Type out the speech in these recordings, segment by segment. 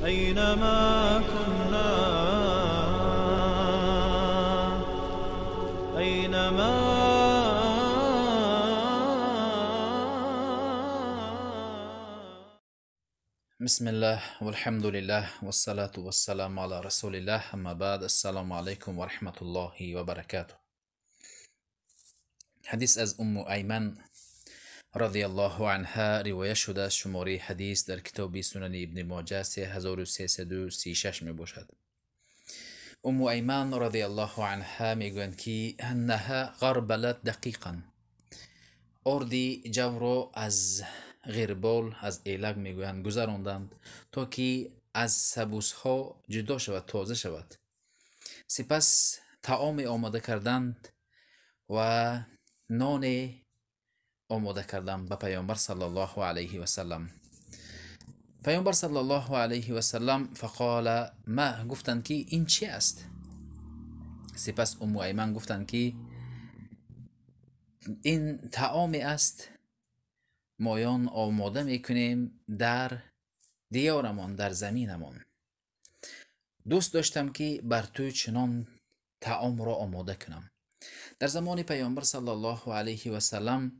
أينما كنا أينما بسم الله والحمد لله والصلاة والسلام على رسول الله أما بعد السلام عليكم ورحمة الله وبركاته. حدیث از ایمن رضی الله عنها روایت شده. شماره حدیث در کتاب سنن ابن ماجه 3336 می باشد. ایمن رضی الله عنها میگویند که انها غربلت دقیقا، اردی جو رو از غربال، از ایلگ میگویند گذراندند تا که از سبوس ها جدا شود، تازه شود. سپس طعام آماده کردند و نان آماده کردند به پیامبر صلی الله علیه و سلم. پیامبر صلی الله علیه و سلم فقال ما، گفتند که این چی است؟ سپس ایمن گفتند که این طعام است مایان آماده میکنیم در دیارمان، در زمینمان. دوست داشتم که بر تو چنان طعام را آماده کنم. در زمان پیامبر صلی الله علیه و سلم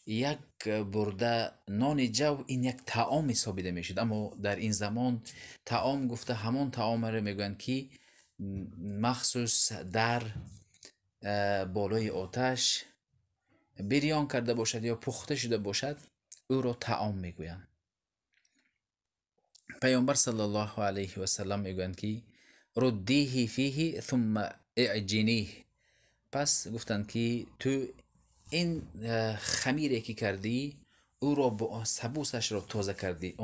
یک برده نان جو این یک طعام حسابیده میشد، اما در این زمان طعام گفته همان طعام را میگویند که مخصوص در بالای آتش بریان کرده باشد یا پخته شده باشد، او را طعام میگویند. پیامبر صلی الله علیه و سلم میگویند که ردیه فیه ثم اعجنیه. پس گفتند که تو این خمیری که کردی او را با سبوسش را تازه کردی،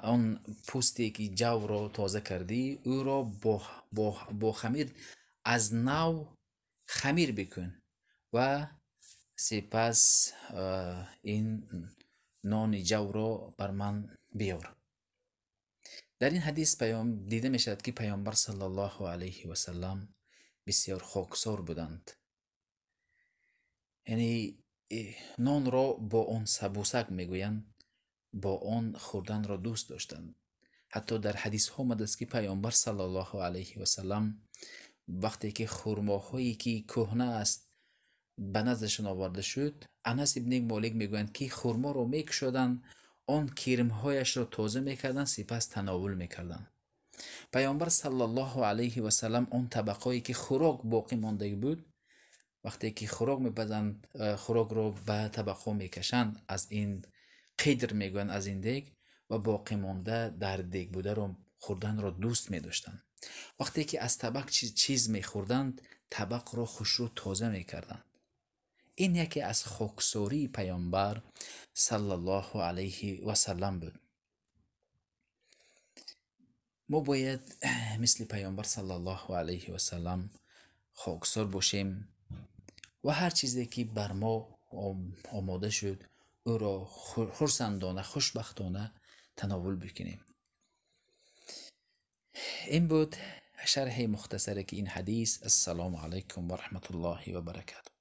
اون پوستی که جو را تازه کردی او را با خمیر از نو خمیر بکن و سپس این نان جو را بر من بیار. در این حدیث دیده می شود که پیامبر صلی الله علیه و سلم بسیار خاکسار بودند. یعنی نان را با آن سبوسک میگویند، با آن خوردن را دوست داشتند. حتی در حدیث ها آمده است که پیامبر صلی الله علیه و سلم وقتی که خرماهایی که کهنه است به نزدشون آورده شد، انس ابن مالک میگویند که خرما رو میکشودند، آن کرمهایش را تازه میکردند، سپس تناول میکردند. پیامبر صلی الله علیه و سلم آن طبقایی که خوراک باقی مانده بود، وقتی که خوراک میپزند، خوراک رو به طبقه میکشند، از این قدر میگویند، از این دیگ و باقی مانده در دیگ بوده رو خوردن را دوست میداشتند. وقتی که از طبق چیز میخوردند، طبق را خوشرو تازه میکردند. این یکی از خاکساری پیامبر صلی الله علیه و سلم بود. ما باید مثل پیامبر صلی الله علیه و سلم خاکسار باشیم و هر چیزی که بر ما آماده شد او را خرسندانه، خوشبختانه تناول بکنیم. این بود شرح مختصر که این حدیث. السلام علیکم و رحمت الله و برکاته.